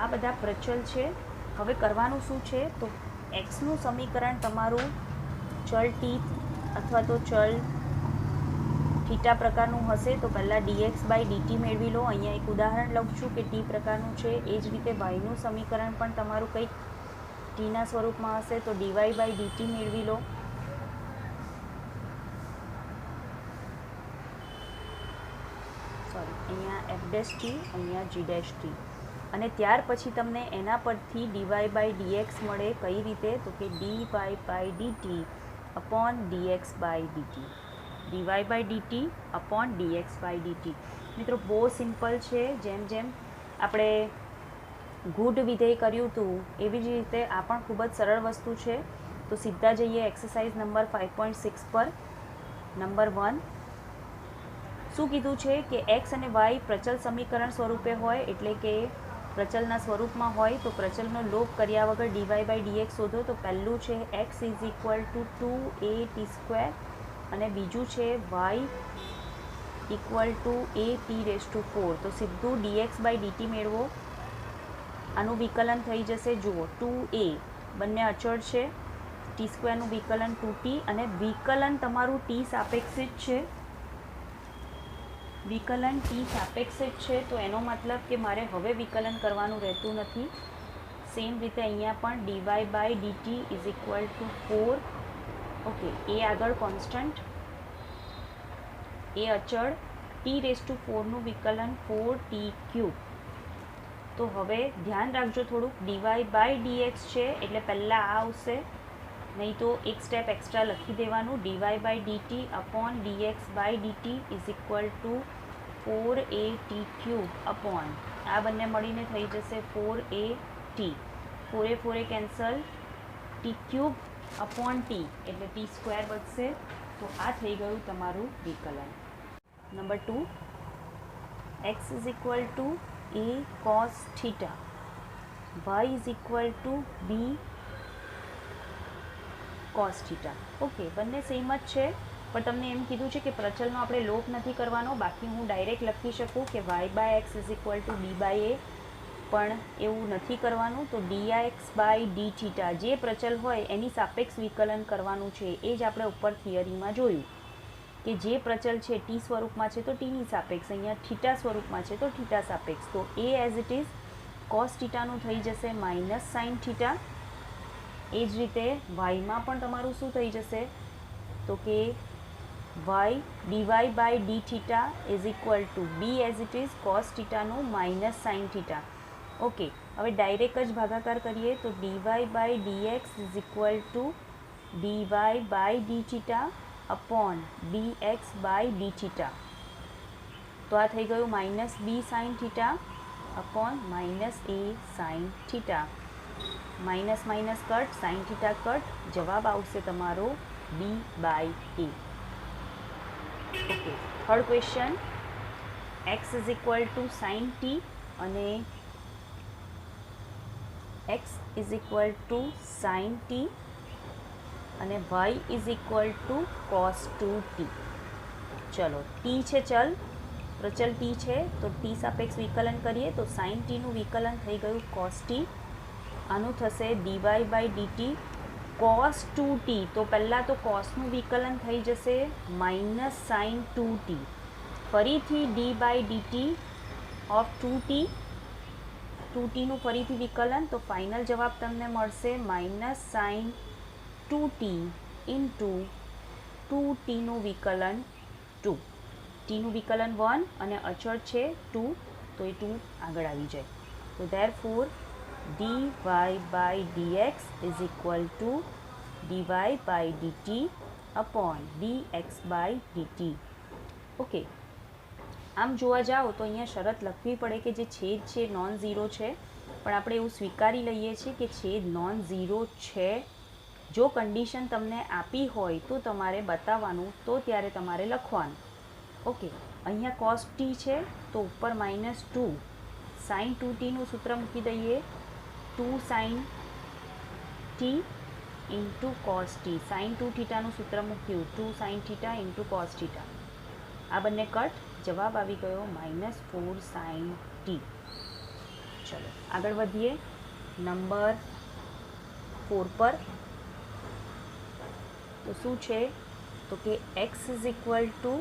આ બધા પ્રચલ છે. હવે કરવાનું શું છે, તો એક્સનું સમીકરણ તમારું ચલ ટી અથવા તો ચલ થીટા પ્રકારનું હશે તો પહેલાં dx બાય dt મેળવી લો. અહીંયા એક ઉદાહરણ લઉં છું કે ટી પ્રકારનું છે. એ જ રીતે વાયનું સમીકરણ પણ તમારું કંઈક ટીના સ્વરૂપમાં હશે તો dy બાય dt મેળવી લો. સોરી, અહીંયા f ડેશ ટી, અહીંયા g ડેશ ટી. અને ત્યાર પછી તમને એના પરથી dy બાય dx મળે. કઈ રીતે, તો કે dy by dt upon dx by dt, dy by dt upon dx by dt. મિત્રો બહુ સિમ્પલ છે. જેમ જેમ આપણે ગુડ વિધેય કર્યું હતું એવી જ રીતે આ પણ ખૂબ જ સરળ વસ્તુ છે. તો સીધા જઈએ એક્સરસાઇઝ નંબર 5.6 પર. નંબર 1 શું કીધું છે કે એક્સ અને વાય પ્રચલ સમીકરણ સ્વરૂપે હોય, એટલે કે પ્રચલના સ્વરૂપમાં હોય તો પ્રચલનો લોપ કર્યા વગર dy બાય dx શોધો. તો પહેલું છે x is equal to 2at square અને બીજું છે y equal to at raise to 4. તો સીધું dx બાય dt મેળવો. આનું વિકલન થઈ જશે, જુઓ 2a બંને અચળ છે, ટી સ્ક્વેરનું વિકલન 2t અને વિકલન તમારું ટી સાપેક્ષિત છે. વિકલન ટી સાપેક્ષિત છે તો એનો મતલબ કે મારે હવે વિકલન કરવાનું રહેતું નથી. સેમ રીતે અહીંયા પણ dy by dt is equal to 4. Okay, એ આગળ કોન્સ્ટન્ટ, એ અચળ, ટી રેઝ ટુ 4નું વિકલન 4t ક્યુબ. તો હવે ધ્યાન રાખજો થોડુંક, dy બાય dx છે એટલે પહેલાં આ આવશે, નહીં તો એક સ્ટેપ એક્સ્ટ્રા લખી દેવાનું. dy by dt upon dx by dt is equal to 4at cube upon આ બંને મળીને થઈ જશે 4at. 4 એ 4 cancel, t cube upon t એટલે ટી સ્ક્વેર બચશે. તો આ થઈ ગયું તમારું વિકલન. Number 2 x is equal to a cos theta, y is equal to b cos theta. Okay, બંને સેમ જ છે પણ તમને એમ કીધું છે કે પ્રચલનો આપણે લોપ નથી કરવાનો. બાકી હું ડાયરેક્ટ લખી શકું કે y by x is equal to b by a, પણ એવું નથી કરવાનું. તો dx બાય d થીટા જે પ્રચલ હોય એની સાપેક્ષ વિકલન કરવાનું છે. એ જ આપણે ઉપર થિયરીમાં જોયું કે જે પ્રચલ છે ટી સ્વરૂપમાં છે તો ટીની સાપેક્ષ, અહીંયા થીટા સ્વરૂપમાં છે તો થીટા સાપેક્ષ. તો એ એઝ ઇટ ઇઝ કોસ થીટાનું થઈ જશે માઇનસ સાઇન થીટા. એ જ રીતે વાયમાં પણ તમારું શું થઈ જશે, તો કે y dy by d theta is equal to b as it is cos થીટાનું માઇનસ સાઇન થીટા. ઓકે, હવે ડાયરેક્ટ જ ભાગાકાર કરીએ તો dy by dx is equal to dy by d theta upon dx by d theta. તો આ થઈ ગયું minus b sine theta upon minus a sine theta. Minus minus cut, sine theta cut, જવાબ આવશે તમારો b by a. Okay, third question, x is equal to sine t અને x is equal to sine t અને y is equal to cos 2t. ચલો, T છે ચલ, પ્રચલ T છે તો ટી સાપેક્ષ વિકલન કરીએ તો સાઇન ટીનું વિકલન થઈ ગયું કોસ ટી. આનું થશે dy by dt cos 2t. તો પહેલાં તો કોસનું વિકલન થઈ જશે માઇનસ સાઇન 2t. ફરીથી d by dt of 2t, 2tનું ફરીથી વિકલન. તો ફાઇનલ જવાબ તમને મળશે માઇનસ સાઇન 2t ઇન્ટુ 2tનું વિકલન 2. ટીનું વિકલન 1 અને અચળ છે 2 તો એ 2 આગળ આવી જાય. તો therefore dy by dx is equal to dy by dt upon dx by dt. Okay, આમ જોવા જાઓ તો અહીંયા શરત લખવી પડે કે જે છેદ છે નોન ઝીરો છે, પણ આપણે એવું સ્વીકારી લઈએ છીએ કે છેદ નોન ઝીરો છે. જો કન્ડિશન તમને આપી હોય તો તમારે બતાવવાનું, તો ત્યારે તમારે લખવાનું. ઓકે, અહીંયા કોસ ટી છે તો ઉપર માઇનસ 2 સાઇન 2tનું સૂત્ર મૂકી દઈએ, 2 sine t into cos t. Sine 2 થીટાનું સૂત્ર મૂક્યું, 2 sine theta into cos theta. આ બંને કટ, જવાબ આવી ગયો -4 સાઇન ટી. चलो आगळ वधीए नंबर 4 पर। तो शू है तो कि x is equal to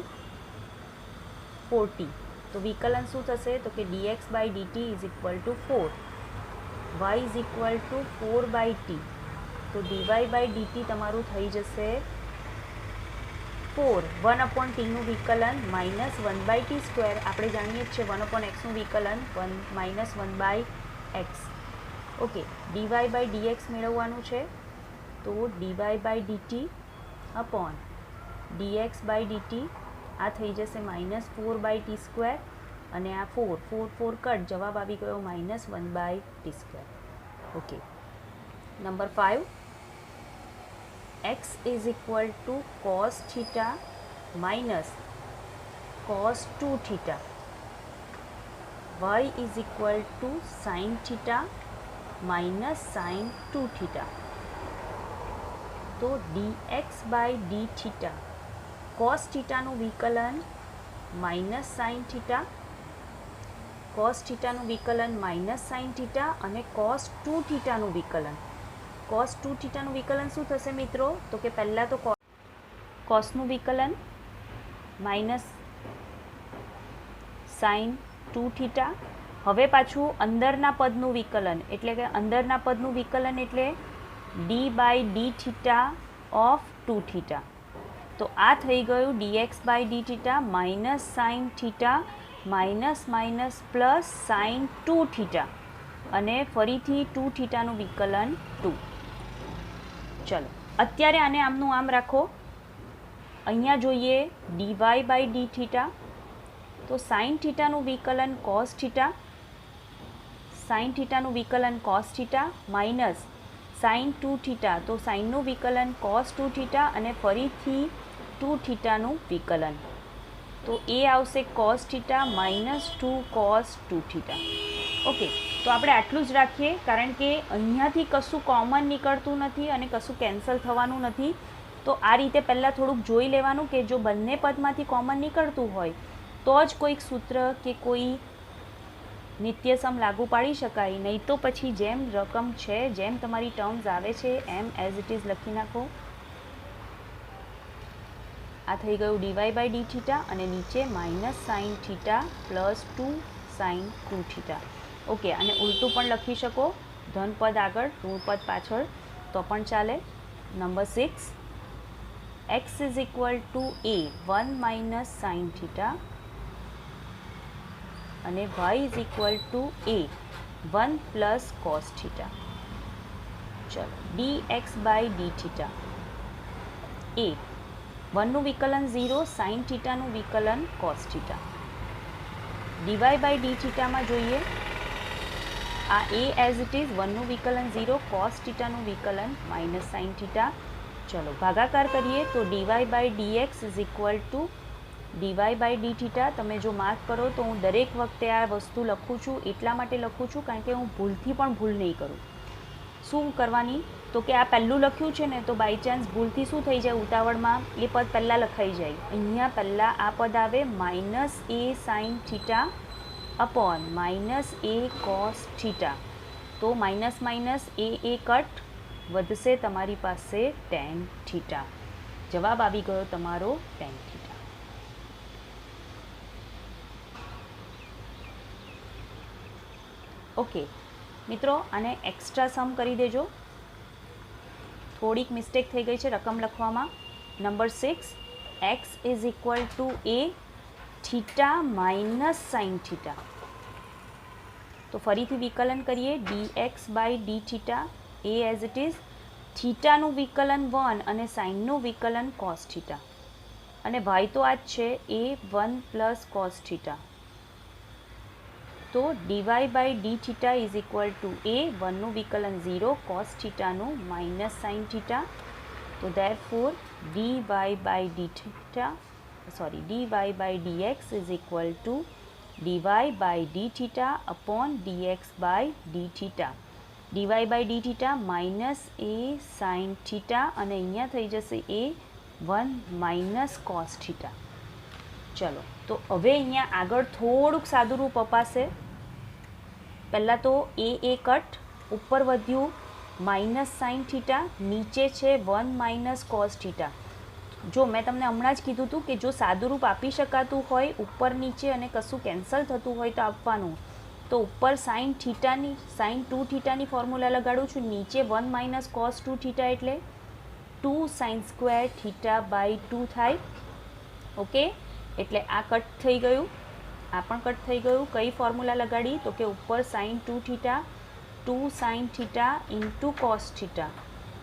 4t। तो विकलन शू थशे तो कि dx by dt is equal to 4, y is equal to 4 by t। तो dy बाय dt तमारू थई जशे 4 1/t નું વિકલન માઇનસ 1/t²। આપણે જાણીએ છીએ 1/x નું વિકલન minus 1/x। Okay, dy by dx મેળવવાનું છે તો dy by dt upon dx by dt આ થઈ જશે માઇનસ 4/t² અને આ 4 4 4 કટ, જવાબ આવી ગયો minus 1/t²। Okay, number 5 x is equal to cos theta minus cos 2 theta, y is equal to sin theta minus sin 2 theta। तो dx by d theta cos theta નું વિકલન minus sin theta, cos theta નું વિકલન minus sin theta અને cos 2 theta નું વિકલન cos 2 થીટાનું વિકલન શું થશે મિત્રો? તો કે પહેલાં તો કોસનું વિકલન માઇનસ સાઇન 2 થીટા। હવે પાછું અંદરના પદનું વિકલન એટલે કે અંદરના પદનું વિકલન એટલે d by d theta of 2 theta. તો આ થઈ ગયું dx by d theta minus sine theta minus minus plus sine 2 theta અને ફરીથી 2 થીટાનું વિકલન 2। चलो अत्यारे आने आमनु आम राखो। अहींया जोईए dy बाय डी थीटा तो साइन थीटानु विकलन कॉस थीटा, साइन थीटानु विकलन cos theta minus sine 2 theta तो साइननु विकलन कॉस 2 थीटा अने फरीथी 2 थीटानु विकलन। तो ए आवशे cos theta minus 2 cos 2 theta. Okay, तो આપણે આટલું જ રાખીએ કારણ કે અહીંયાથી કશું કોમન નીકળતું નથી અને કશું કેન્સલ થવાનું નથી। તો આ રીતે પહેલાં થોડુંક જોઈ લેવાનું કે જો બંને પદમાંથી કોમન નીકળતું હોય તો જ કોઈક સૂત્ર કે કોઈ નિત્યસમ લાગુ પાડી શકાય, નહીં તો પછી જેમ રકમ છે જેમ તમારી ટર્મ્સ આવે છે એમ એઝ ઇટ ઇઝ લખી નાખો। આ થઈ ગયું dy બાય ડી થીટા અને નીચે minus sine theta plus 2 sine 2 theta. Okay, અને ઉલટું પણ લખી શકો, ધન પદ આગળ ઋણ પદ પાછળ તો પણ ચાલે। Number 6 x is equal to a 1 minus sine theta અને y is equal to a 1 plus cos theta. ચલો dx by d theta a 1નું વિકલન 0 સાઇન થીટાનું વિકલન cos theta. dy by d થીટામાં જોઈએ आ ए एज इट इज 1નું विकलन 0 कॉस थीटाનું विकलन माइनस साइन थीटा। चलो भागाकार करिए तो dy by dx is equal to dy by d theta. तमे जो मार्क करो तो हूँ दरेक वखते आ वस्तु लखूँ छूँ एटला माटे लखूँ छूँ कारण के हूँ भूलथी पण भूल नहीं करूँ। शू करवानी तो कि आ पहलू लख्યું છે ने तो बाय चांस भूलथी शू थई जाए उतावळमां ए पद पहला लखाई जाए। अहींया पहला आ पद आवे minus a sine theta upon minus A cos theta. तो माइनस माइनस ए कट वधसे तमारी पासे टेन थीटा। जवाब आवी गयो तमारो टेन थीटा। ओके मित्रों, आने एक्स्ट्रा सम करी देजो, थोड़ीक मिस्टेक थई गई है रकम लखवामां। Number 6 x is equal to a theta minus sine theta. तो फरीथी विकलन करिए dx by d theta a as it is थीटानु विकलन 1 અને સાઇનનું વિકલન cos थीटा અને y તો આ જ છે a 1 પ્લસ cos थीटा। तो dy by d theta is equal to a 1નું વિકલન 0 cos थीटाનું माइनस साइन थीटा। तो therefore dy by d theta dy by dx is equal to dy by d theta upon dx by d theta. dy by d theta minus a sine theta અને અહીંયા થઈ જશે a 1 minus cos theta. ચલો તો હવે અહીંયા આગળ થોડુંક સાદું રૂપ અપાશે પહેલાં તો એ કટ, ઉપર વધ્યું માઇનસ સાઇન થીટા, નીચે છે 1 માઇનસ કોસ થીટા. જો મેં તમને હમણાં જ કીધું હતું કે જો સાદુરૂપ આપી શકાતું હોય ઉપર નીચે અને કશું કેન્સલ થતું હોય તો આપવાનું. તો ઉપર સાઇન થીટાની સાઇન 2 થીટાની ફોર્મ્યુલા લગાડું છું, નીચે 1 માઇનસ કોસ 2 થીટા એટલે 2 સાઇન સ્ક્વેર થીટા બાય 2 થાય. ઓકે, એટલે આ કટ થઈ ગયું, આ પણ કટ થઈ ગયું. કઈ ફોર્મ્યુલા લગાડી? તો કે ઉપર sine 2 theta, 2 sine theta into cos theta,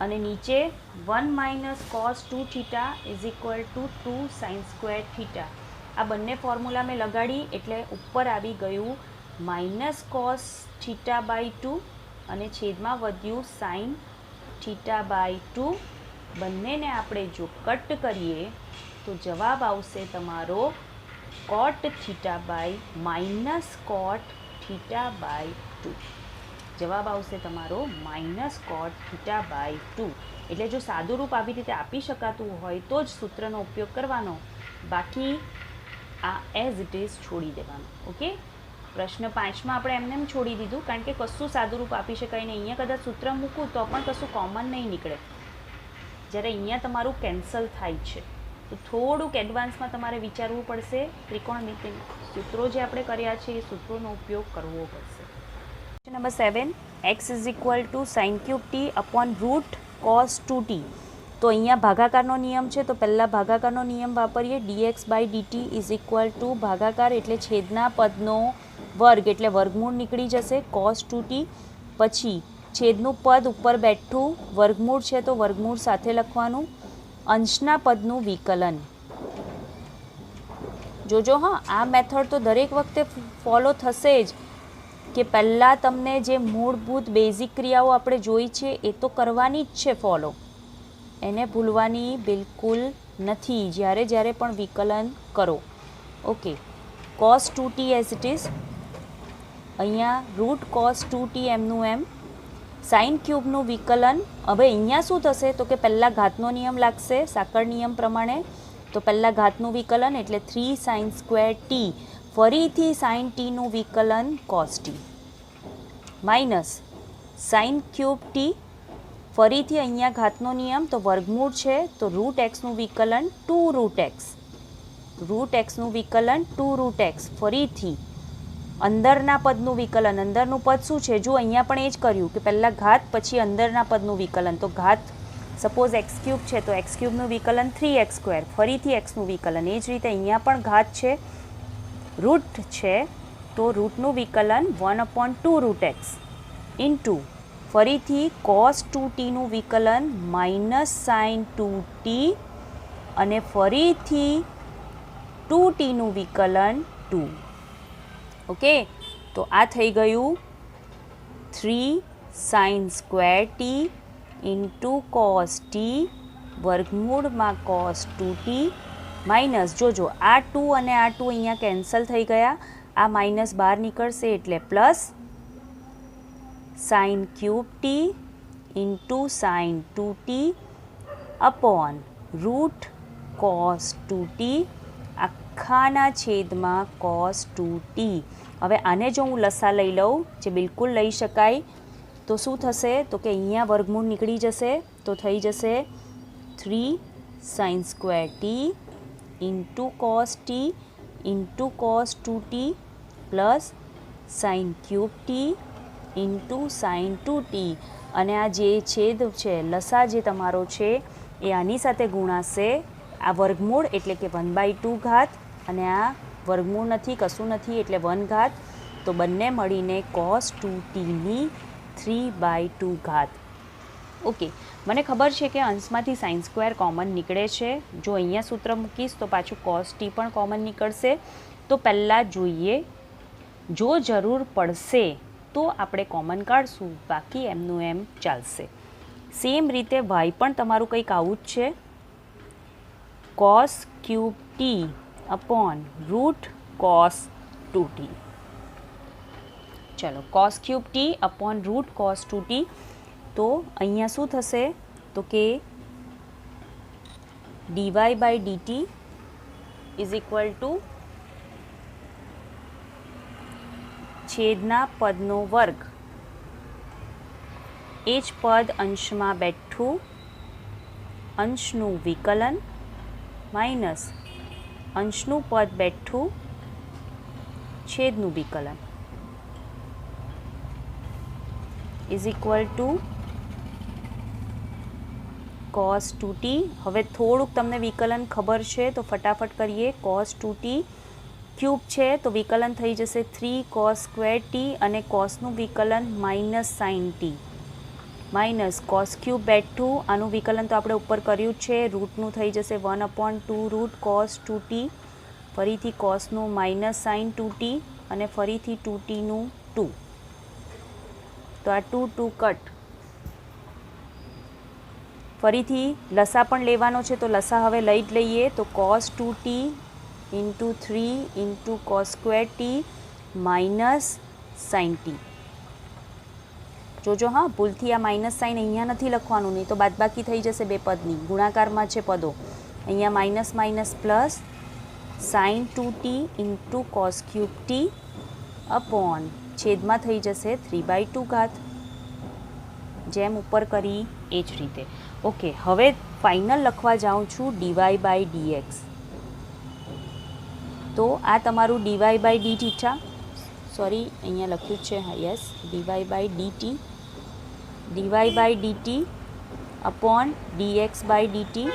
અને નીચે 1 minus cos 2 theta is equal to 2 sine square theta. આ બંને ફોર્મ્યુલા મેં લગાડી એટલે ઉપર આવી ગયું માઇનસ કોસ થીટા બાય 2 અને છેદમાં વધ્યું સાઇન થીટા બાય 2. બંનેને આપણે જો કટ કરીએ તો જવાબ આવશે તમારો cot theta by minus cot theta by 2. જવાબ આવશે તમારો માઇનસ કોટ થીટા બાય 2. એટલે જો સાદું રૂપ આવી રીતે આપી શકાતું હોય તો જ સૂત્રનો ઉપયોગ કરવાનો, બાકી આ એઝ ઇટ ઇઝ છોડી દેવાનો. ઓકે, પ્રશ્ન 5માં આપણે એમને છોડી દીધું કારણ કે કશું સાદું રૂપ આપી શકાય નહીં. અહીંયા કદાચ સૂત્ર મૂકું તો પણ કશું કોમન નહીં નીકળે, જ્યારે અહીંયા તમારું કેન્સલ થાય છે. તો થોડુંક એડવાન્સમાં તમારે વિચારવું પડશે. ત્રિકોણમિતિ સૂત્રો જે આપણે કર્યા છે એ સૂત્રોનો ઉપયોગ કરવો પડશે. Number 7, x is equal to sign cube t upon root cos 2t. તો અહીંયા ભાગાકારનો નિયમ છે, તો પહેલાં ભાગાકારનો નિયમ વાપરીએ. dx by dt is equal to ભાગાકાર એટલે છેદના પદનો વર્ગ એટલે વર્ગમૂળ નીકળી જશે કોસ 2t. પછી છેદનું પદ ઉપર બેઠું, વર્ગમૂળ છે તો વર્ગમૂળ સાથે લખવાનું. અંશના પદનું વિકલન. જોજો હા, આ મેથડ તો દરેક વખતે ફોલો થશે જ, કે પહેલાં તમને જે મૂળભૂત બેઝિક ક્રિયાઓ આપણે જોઈ છે એ તો કરવાની જ છે ફોલો, એને ભૂલવાની બિલકુલ નથી જ્યારે પણ વિકલન કરો. Okay, cos 2t as it is, અહીંયા રૂટ કોસ 2t એમનું એમ. સાઇન ક્યુબનું વિકલન. હવે અહીંયા શું થશે તો કે પહેલાં ઘાતનો નિયમ લાગશે સાંકળ નિયમ પ્રમાણે. તો પહેલાં ઘાતનું વિકલન એટલે 3 સાઇન સ્ક્વેર ટી, ફરીથી સાઇન ટીનું વિકલન cos T, minus sign cube T, ફરીથી અહીંયા ઘાતનો નિયમ તો વર્ગમૂળ છે તો રૂટ એક્સનું વિકલન 2 રૂટ એક્સ, રૂટ એક્સનું વિકલન 2 રૂટ એક્સ, ફરીથી અંદરના પદનું વિકલન. અંદરનું પદ શું છે? જો અહીંયા પણ એ જ કર્યું કે પહેલાં ઘાત પછી અંદરના પદનું વિકલન. તો ઘાત સપોઝ એક્સ ક્યુબ છે તો એક્સ ક્યુબનું વિકલન 3x સ્ક્વેર, ફરીથી એક્સનું વિકલન. એ જ રીતે અહીંયા પણ ઘાત છે, રૂટ છે તો રૂટનું વિકલન 1/2 રૂટ એક્સ ઇન્ટુ ફરીથી કોસ 2tનું વિકલન માઇનસ સાઇન 2t અને ફરીથી 2tનું વિકલન 2. ઓકે, તો આ થઈ ગયું 3 sine square T into cos T વર્ગમૂળમાં કોસ 2t માઇનસ, જોજો આ 2 અને આ 2 અહીંયા કેન્સલ થઈ ગયા, આ માઇનસ બહાર નીકળશે એટલે plus sine cube T into sine 2t upon root cos 2t આખાના છેદમાં કોસ 2t. હવે આને જો હું લસા લઈ લઉં, જે બિલકુલ લઈ શકાય, તો શું થશે તો કે અહીંયા વર્ગમૂળ નીકળી જશે તો થઈ જશે 3 sine square T into cos T into cos 2t plus sine cube T into sine 2t. અને આ જે છેદ છે લસા જે તમારો છે એ આની સાથે ગુણાશે. આ વર્ગમૂળ એટલે કે 1/2 ઘાત અને આ વર્ગમૂળ નથી, કશું નથી એટલે 1 ઘાત, તો બંને મળીને કોસ 2tની 3/2 ઘાત. ઓકે, મને ખબર છે કે અંશમાંથી સાઇન સ્ક્વેર કોમન નીકળે છે. જો અહીંયા સૂત્ર મૂકીશ તો પાછું કોસ ટી પણ કોમન નીકળશે. તો પહેલાં જોઈએ, જો જરૂર પડશે તો આપણે કોમન કાઢશું, બાકી એમનું એમ ચાલશે. સેમ રીતે વાય પણ તમારું કંઈક આવું જ છે, cos cube t upon root cos 2t. ચલો, cos cube t upon root cos 2t. તો અહીંયા શું થશે તો કે dy by dt is equal to છેદના પદનો વર્ગ, એ જ પદ અંશમાં બેઠું, અંશનું વિકલન માઇનસ અંશનું પદ બેઠું, છેદનું વિકલન is equal two cos 2t. હવે થોડુંક તમને વિકલન ખબર છે તો ફટાફટ કરીએ. cos 2t ક્યુબ છે તો વિકલન થઈ જશે 3 cos સ્ક્વેર t અને કોસનું વિકલન minus sign t minus cos cube બેઠું, આનું વિકલન તો આપણે ઉપર કર્યું જ છે, રૂટનું થઈ જશે 1/2 રૂટ cos 2t, ફરીથી કોસનું માઇનસ સાઇન 2t અને ફરીથી 2tનું 2. તો આ 2 કટ. ફરીથી લસા પણ લેવાનો છે તો લસા હવે લઈ જ લઈએ. તો cos 2t into 3 into cos square t minus sign t. જોજો હા, ભૂલથી આ માઇનસ સાઇન અહીંયા નથી લખવાનું, નહીં તો બાદબાકી થઈ જશે બે પદની, ગુણાકારમાં છે પદો. અહીંયા minus minus plus sine 2t into cos cube t upon છેદમાં થઈ જશે 3/2. જેમ ઉપર કરી એ જ રીતે. ઓકે, હવે ફાઇનલ લખવા જાઉં છું dy/dx. તો આ તમારું dy/dθ, સોરી અહીંયા લખ્યું છે, હા yes, dy/dt, dy/dt upon dx/dt.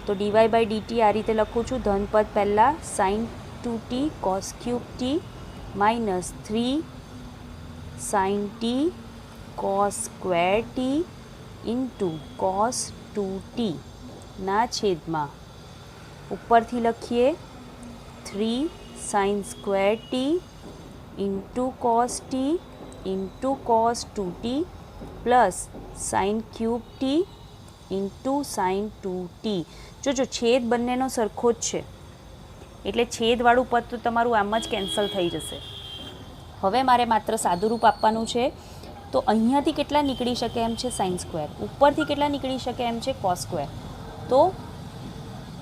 તો dy/dt આ રીતે લખું છું, ધન પદ પહેલાં sine 2t cos cube t minus 3 sine t cos square t into cos 2t ના છેદમાં ઉપરથી લખીએ 3 sine square t into cos t into cos 2t plus sine cube t into sine 2t. જોજો છેદ બંનેનો સરખો જ છે એટલે છેદવાળું પદ તો તમારું આમ જ કેન્સલ થઈ જશે. હવે મારે માત્ર સાદુરૂપ આપવાનું છે. તો અહીંયાથી કેટલા નીકળી શકે એમ છે સાઇન સ્ક્વેર, ઉપરથી કેટલા નીકળી શકે એમ છે કોસ સ્ક્વેર, તો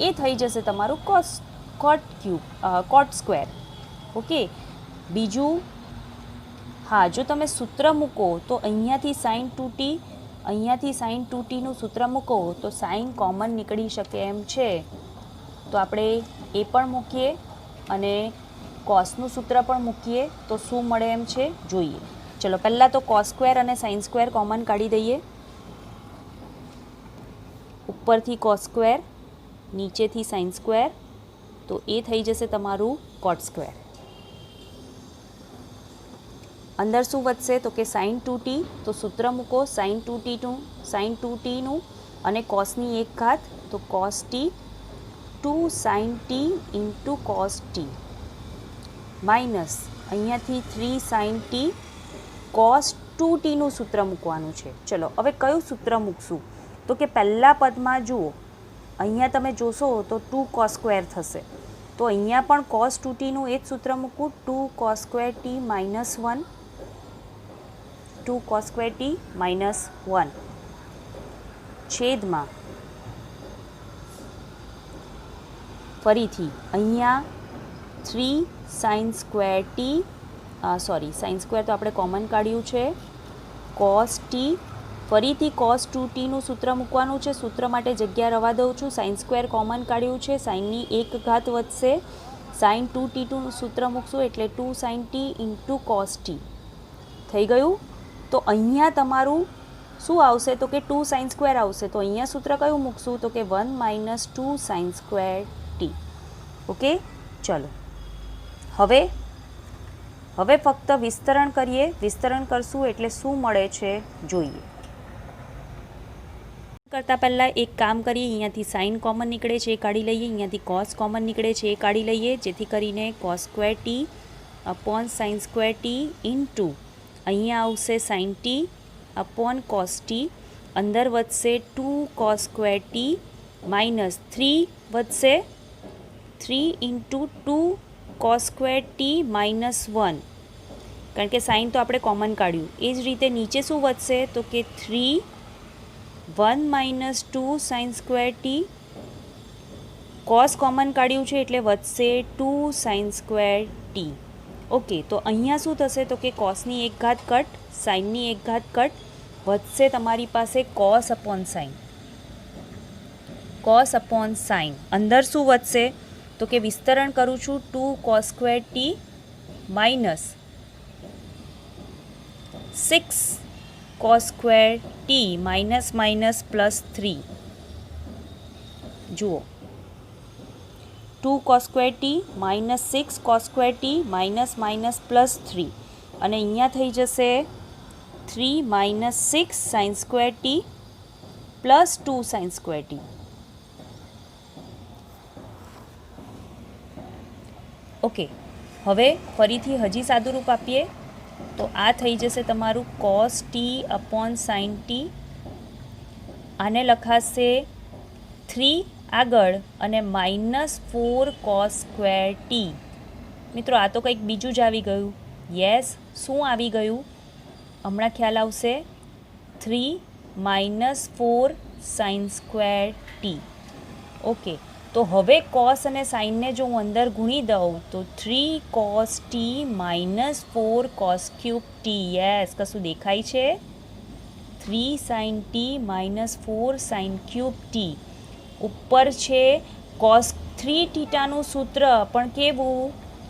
એ થઈ જશે તમારું કોટ સ્ક્વેર. ઓકે, બીજું હા, જો તમે સૂત્ર મૂકો તો અહીંયાથી સાઇન 2t, અહીંયાથી સાઇન 2tનું સૂત્ર મૂકો તો સાઇન કોમન નીકળી શકે એમ છે. તો આપણે એ પણ મૂકીએ અને કોસનું સૂત્ર પણ મૂકીએ તો શું મળે એમ છે જોઈએ. ચલો પહેલાં તો કોસ સ્ક્વેર અને સાઇન સ્ક્વેર કોમન કાઢી દઈએ. ઉપરથી કોસ સ્ક્વેર, નીચેથી સાઇન સ્ક્વેર, તો એ થઈ જશે તમારું કોટ સ્ક્વેર. અંદર શું વધશે તો કે સાઇન 2t, તો સૂત્ર મૂકો સાઇન 2tનું અને કોસની એક ઘાત, તો cos t 2 sine t into cos t minus અહીંયાથી 3 સાઇન t cos 2tનું સૂત્ર મૂકવાનું છે. ચલો હવે કયું સૂત્ર મૂકશું તો કે પહેલા પદમાં જુઓ, અહીંયા તમે જોશો તો 2 cos સ્ક્વેર થશે, તો અહીંયા પણ cos 2tનું એ જ સૂત્ર મૂકું, 2 cos square t minus 1, 2 cos square t minus 1 છેદમાં ફરીથી અહીંયા 3 sine square t, sorry sine square તો આપણે કોમન કાઢ્યું છે, cos t, ફરીથી cos 2tનું સૂત્ર મૂકવાનું છે. સૂત્ર માટે જગ્યા રવા દઉં છું, સાઇન સ્ક્વેર કોમન કાઢ્યું છે, સાઇનની એક ઘાત વધશે, સાઇન 2t2નું સૂત્ર મૂકશું એટલે 2 sine t into cos t થઈ ગયું. તો અહીંયા તમારું શું આવશે તો કે 2 સાઇન સ્ક્વેર આવશે, તો અહીંયા સૂત્ર કયું મૂકશું તો કે 1 minus 2 sine square t. Okay, ચલો હવે ફક્ત વિસ્તરણ કરીએ. વિસ્તરણ કરશું એટલે શું મળે છે જોઈએ. કરતાં પહેલાં એક કામ કરીએ, અહીંયાથી સાઇન કોમન નીકળે છે એ કાઢી લઈએ, અહીંયાથી કોસ કોમન નીકળે છે એ કાઢી લઈએ, જેથી કરીને cos square t upon sine square t into અહીંયા આવશે sine t upon cos t, અંદર વધશે 2 કોસ સ્ક્વેર t માઇનસ 3 વધશે 3 into 2 cos square t minus 1, કારણ કે સાઇન તો આપણે કોમન કાઢ્યું. એ જ રીતે નીચે શું વધશે તો કે 3 1 minus 2 sine square t, cos common કાઢ્યું છે એટલે વધશે 2 સાઇન સ્ક્વેર t ઓકે, તો અહીંયા શું થશે તો કે કોસની એક ઘાત કટ, સાઇનની એક ઘાત કટ, વધશે તમારી પાસે cos upon sine. Cos upon sine અંદર શું વધશે તો કે વિસ્તરણ કરું છું 2 cos square T minus 6 cos square T minus minus plus 3. જુઓ 2 cos square T minus 6 cos square T minus minus plus 3 અને અહીંયા થઈ જશે 3 minus 6 sign square t plus 2 sine square T. Okay, હવે ફરીથી હજી સાદુરૂપ આપીએ તો આ થઈ જશે તમારું cos T upon sine T. આને લખાશે 3 આગળ અને -4 cos સ્ક્વેર ટી. મિત્રો આ તો કંઈક બીજું જ આવી ગયું. યસ, શું આવી ગયું હમણાં ખ્યાલ આવશે. 3 -4 સાઇન સ્ક્વેર ટી. ઓકે, તો હવે કોસ અને સાઇનને જો હું અંદર ગુણી દઉં તો 3 cos t -4 cos cube t. Yes, કશું દેખાય છે? 3 sine t -4 sine cube t. ઉપર છે કોસ 3 થીટાનું સૂત્ર, પણ કેવું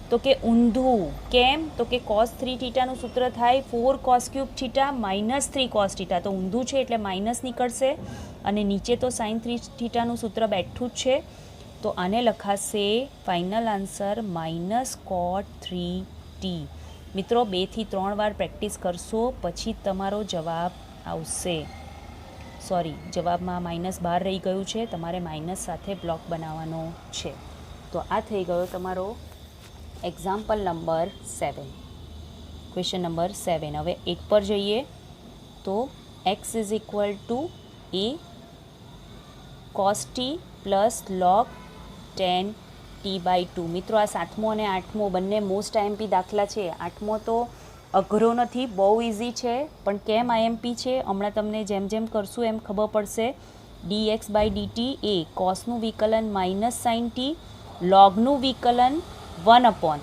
તો કે ઊંધું. કેમ તો કે કોસ 3 થીટાનું સૂત્ર થાય 4 cos cube theta -3 cos theta, તો ઊંધું છે એટલે માઇનસ નીકળશે અને નીચે તો સાઇન 3 થીટાનું સૂત્ર બેઠું જ છે. તો આને લખાશે ફાઇનલ આન્સર -cot 3t. મિત્રો 2 થી 3 વાર પ્રેક્ટિસ કરશો પછી તમારો જવાબ આવશે. સોરી, જવાબમાં માઇનસ બહાર રહી ગયું છે, તમારે માઇનસ સાથે બ્લોક બનાવવાનો છે. તો આ થઈ ગયો તમારો એક્ઝામ્પલ નંબર 7, ક્વેશ્ચન નંબર 7. હવે 8 પર જઈએ તો x is equal to a cos t plus log 10t/2. મિત્રો આ 7મો અને 8મો બંને મોસ્ટ આઈએમપી દાખલા છે. 8મો તો અઘરો નથી, બહુ ઇઝી છે, પણ કેમ આઈએમપી છે હમણાં તમને જેમ જેમ કરશું એમ ખબર પડશે. dx/dt એ કોસનું વિકલન માઇનસ સાઇન ટી, લોગનું વિકલન 1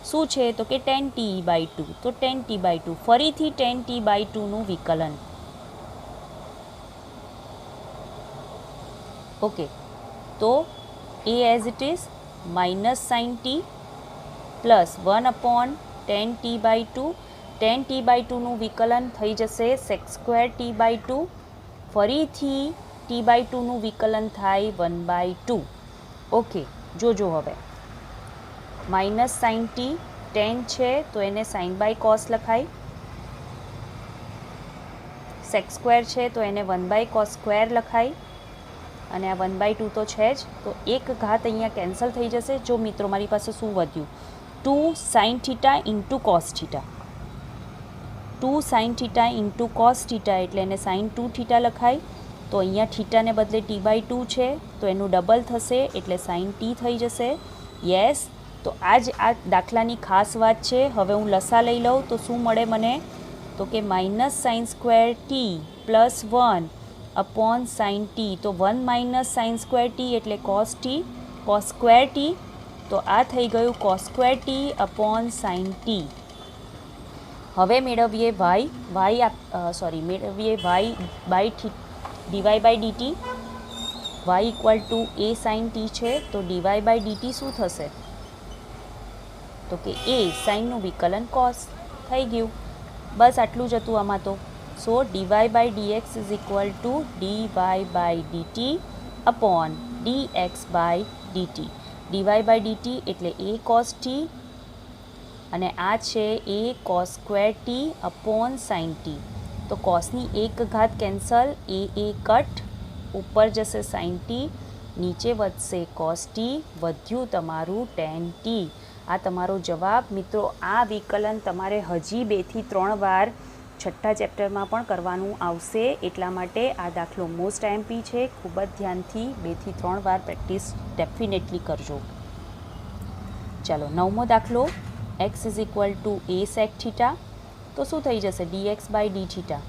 શું છે તો કે 10t/2. તો 10t/2 ફરીથી 10t/2નું વિકલન. ઓકે, તો a as it is minus sign T plus 1/10t/2. 10t/2નું વિકલન થઈ જશે sec સ્ક્વેર t/2. ફરીથી t/2નું વિકલન થાય 1/2. ઓકે, જોજો હવે માઇનસ સાઇન ટી 10 છે તો એને સાઇન બાય કોસ લખાય. સેક સ્ક્વેર છે તો એને 1/cos સ્ક્વેર લખાય અને આ 1/2 તો છે જ, તો એક ઘાત અહીંયા કેન્સલ થઈ જશે. જો મિત્રો મારી પાસે શું વધ્યું 2 sine theta into cos theta. 2 sine theta into cos theta એટલે એને સાઇન 2 થીટા લખાય. તો અહીંયા થીટાને બદલે t/2 છે તો એનું ડબલ થશે એટલે સાઇન ટી થઈ જશે. યસ, તો આ જ આ દાખલાની ખાસ વાત છે. હવે હું લસા લઈ લઉં તો શું મળે મને તો કે minus sine square t plus 1 sine t. તો 1 - સાઇન સ્ક્વેર ટી એટલે cos t, cos square t. તો આ થઈ ગયું cos square t sine t. હવે મેળવીએ મેળવીએ y by dy/dt. y equal to a sine t છે તો dy/dt શું થશે તો કે a સાઇનનું વિકલન કોસ થઈ ગયું. બસ આટલું જ હતું આમાં તો. સો dy/dx is equal two dy/dt upon dx/dt. dy/dt એટલે a cos t અને આ છે a cos square t sine t. તો કોસની એક ઘાત કેન્સલ, a કટ, ઉપર જશે સાઇન ટી, નીચે વધશે કોસ ટી, વધ્યું તમારું tan ટી. આ તમારો જવાબ. મિત્રો આ વિકલન તમારે હજી 2 થી 3 વાર છઠ્ઠા ચેપ્ટરમાં પણ કરવાનું આવશે, એટલા માટે આ દાખલો મોસ્ટ આઈએમપી છે. ખૂબ જ ધ્યાનથી 2 થી 3 વાર પ્રેક્ટિસ ડેફિનેટલી કરજો. ચાલો 9મો દાખલો x is equal to a sec theta. તો શું થઈ જશે dx/d થીટા.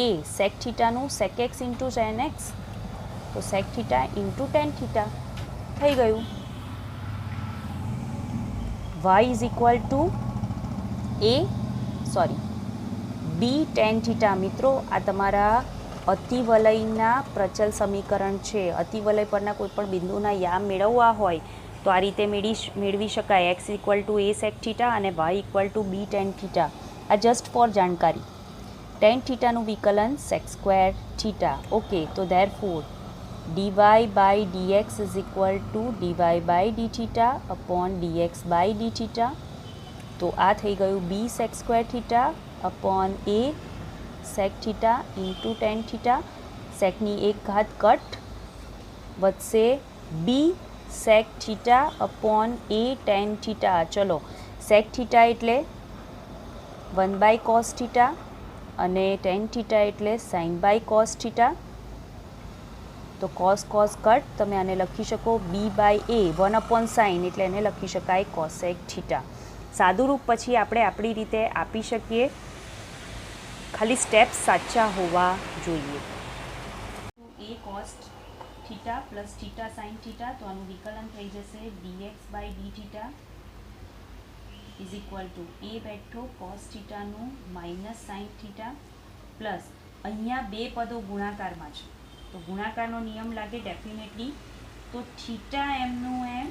a sec થીટાનું sec x into tan x, તો sec theta into tan theta થઈ ગયું. Y is equal to b tan theta. મિત્રો આ તમારા અતિવલયના પ્રચલ સમીકરણ છે. અતિવલય પરના કોઈપણ બિંદુના યામ મેળવવા હોય તો આ રીતે મેળવી શકાય. X equal to a sec theta અને y equal to b tan theta. આ જસ્ટ ફોર જાણકારી. ટેન થીટાનું વિકલન સેક સ્ક્વેર થીટા. ઓકે, તો therefore dy by dx is equal to dy by d theta upon dx by d theta. તો આ થઈ ગયું b sec square theta upon a sec theta into tan theta. સેકની એક ઘાત cut વધશે b sec theta upon એ ten theta. ચલો, સેક theta એટલે 1 બાય કોસ થીટા અને ટેન થીટા એટલે સાઇન બાય કોસ થીટા. તો કોસ કોસ કટ, તમે આને લખી શકો બી બાય એ 1 અપોન સાઇન, એટલે એને લખી શકાય કોસેક થીટા. સાદું રૂપ પછી આપણે આપણી રીતે આપી શકીએ, ખાલી સ્ટેપ્સ સાચા હોવા જોઈએ. A cos theta plus theta sine theta, તો આનું વિકલન થઈ જશે dx by d theta is equal to a બેઠો કોસ થીટાનું માઇનસ સાઇન થીટા પ્લસ અહીંયા બે પદો ગુણાકારમાં છે તો ગુણાકારનો નિયમ લાગે ડેફિનેટલી. તો થીટા એમનું એમ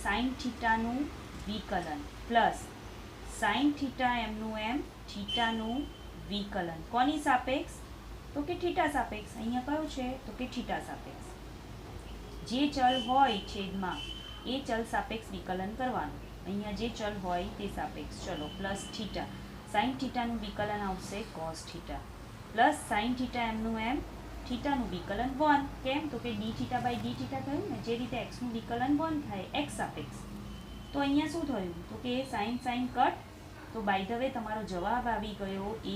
સાઇન થીટાનું વિકલન પ્લસ સાઇન થીટા એમનું એમ થીટાનું વિકલન. કોની સાપેક્ષ? તો કે થીટા સાપેક્ષ. અહીંયા કયું છે? તો કે થીટા સાપેક્ષ. જે ચલ હોય છેદમાં એ ચલ સાપેક્ષ વિકલન કરવાનું. અહીંયા જે ચલ હોય તે સાપેક્ષ. ચલો, પ્લસ થીટા સાઇન થીટાનું વિકલન આવશે cos theta plus sine theta એમનું એમ થીટાનું વિકલન 1. કેમ? તો કે d theta by d theta થયું ને, જે રીતે એક્સનું વિકલન 1 થાય એક્સ સાપેક્ષ. તો અહીંયા શું થયું? તો કે સાઇન સાઇન કટ. તો બાય ધ વે તમારો જવાબ આવી ગયો એ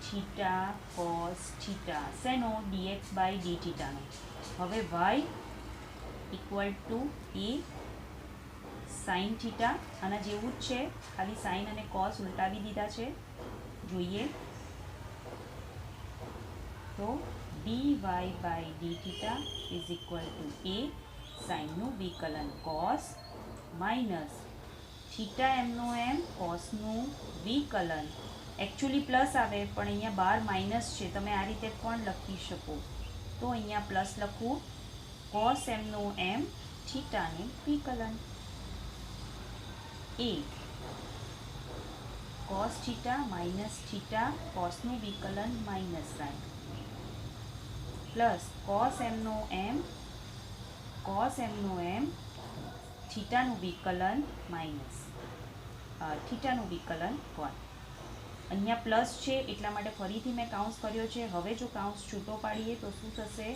થીટા કોસ થીટા. શેનો? ડીએક્સ બાય ડી થીટાનો. હવે y equal to a sine theta. આના જેવું જ છે, ખાલી સાઇન અને કોસ ઉલટાવી દીધા છે. જોઈએ તો dy by d theta is equal to a સાઇનનું વિકલન કોસ માઇનસ થીટા એમનું એમ કોસનું વિકલન. એકચ્યુઅલી પ્લસ આવે પણ અહીંયા બાર માઇનસ છે, તમે આ રીતે પણ લખી શકો. તો અહીંયા પ્લસ લખવું, કોસ એમનું એમ થીટાનું વિકલન એ કોસ થીટા માઇનસ થીટા કોસનું વિકલન માઇનસ સાઇન પ્લસ કોસ એમનો એમ થીટાનું વિકલન માઇનસ થીટાનું વિકલન 1. અહીંયા પ્લસ છે એટલા માટે ફરીથી મેં કાઉન્સ કર્યો છે. હવે જો કાઉન્સ છૂટો પાડીએ તો શું થશે?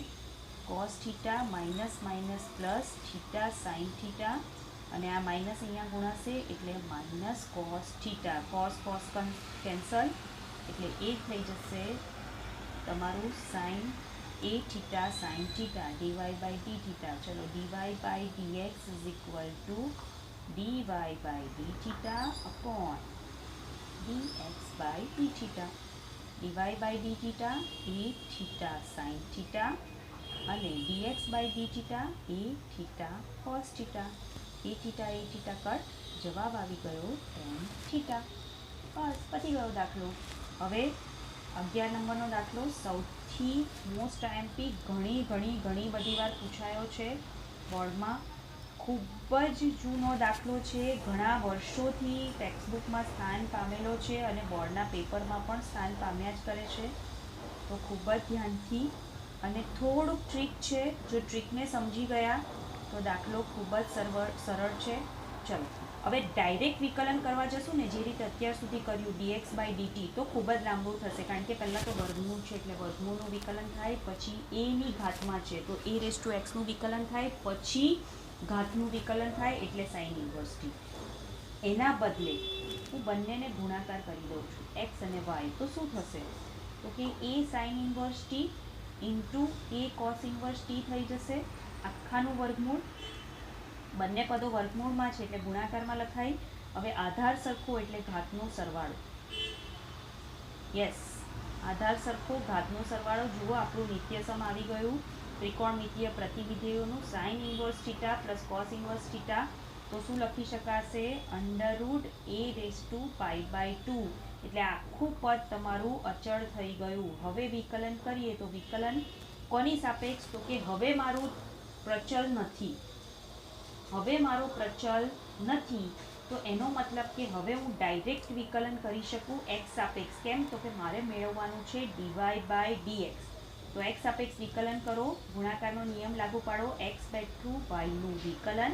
Cos theta minus minus plus theta sine theta અને આ માઇનસ અહીંયા ગુણાશે એટલે minus cos theta. Cos cos cancel એટલે એ થઈ જશે તમારું સાઇન એ theta sine theta dy by d theta. ચલો, dy by dx is equal to dy by d theta upon dx by d theta. dy by d theta એ theta sine theta અને dx by d theta એ theta cos theta. એ theta cut, જવાબ આવી ગયો ten theta. બસ, પતી ગયો દાખલો. હવે 11 નંબરનો દાખલો સૌથી મોસ્ટ આઈએમપી, ઘણી બધી વાર પૂછાયો છે બોર્ડમાં. ખૂબ જ જૂનો દાખલો છે, ઘણા વર્ષોથી ટેક્સ્ટબુકમાં સ્થાન પામેલો છે અને બોર્ડના પેપરમાં પણ સ્થાન પામ્યા જ કરે છે. તો ખૂબ જ ધ્યાનથી, અને થોડુંક ટ્રીક છે, જો ટ્રીકને સમજી ગયા તો દાખલો ખૂબ જ સરળ છે. ચલો, હવે ડાયરેક્ટ વિકલન કરવા જશું ને, જે રીતે અત્યાર સુધી કર્યું dx બાય dt, તો ખૂબ જ લાંબુ થશે, કારણ કે પહેલાં તો વર્ગમૂળ છે એટલે વર્ગમૂળનું વિકલન થાય, પછી એની ઘાતમાં છે તો a રેઝ ટુ એક્સનું વિકલન થાય, પછી ઘાતનું વિકલન થાય એટલે સાઇન ઇન્વર્સ t. એના બદલે હું બંનેને ગુણાકાર કરી દઉં છું, એક્સ અને વાય. તો શું થશે? તો કે a sine inverse t into a cos inverse t થઈ જશે. આખાનું વર્ગમૂળ, બંને પદો વર્ગમૂળમાં છે એટલે ગુણાકારમાં લખાય. હવે આધાર સરખો એટલે ઘાતનો સરવાળો. યસ, આધાર સરખો ઘાતનો સરવાળો. જુઓ, આપણું નિત્યસમ આવી ગયું ત્રિકોણમિતીય પ્રતિવિધેયોનું. Sine inverse theta plus cos inverse theta તો શું લખી શકાશે? √a⁵ એટલે આખું પદ તમારું અચળ થઈ ગયું. હવે વિકલન કરીએ તો વિકલન કોની સાપેક્ષ? તો કે હવે મારું પ્રચલ નથી. હવે મારો પ્રચલ નથી તો એનો મતલબ કે હવે હું ડાયરેક્ટ વિકલન કરી શકું x સાપેક્ષ. કેમ? તો કે મારે મેળવવાનું છે dy/dx. તો x સાપેક્ષ વિકલન કરો, ગુણાકારનો નિયમ લાગુ પાડો, x બેઠું y નું વિકલન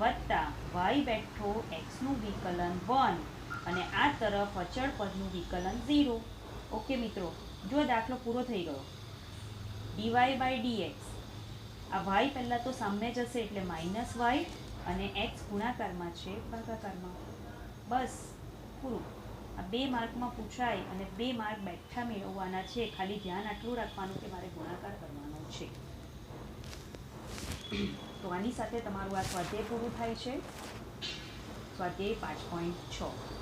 વત્તા y બેઠો x નું વિકલન 1 અને આ તરફ અચળ પદનું વિકલન 0. ઓકે મિત્રો, જો દાખલો પૂરો થઈ ગયો. dy/dx, આ y પહેલાં તો સામે જશે એટલે -y અને x ગુણાકારમાં છે ભાગાકારમાં. બસ પૂરું. આ 2 માર્કમાં પૂછાય અને 2 માર્ક બેઠા મેળવવાના છે. ખાલી ધ્યાન આટલું રાખવાનું કે મારે ગુણાકાર કરવાનો છે. તો આની સાથે તમારું આ સ્વાધ્યાય પૂરું થાય છે. સ્વાધ્યાય 5.6.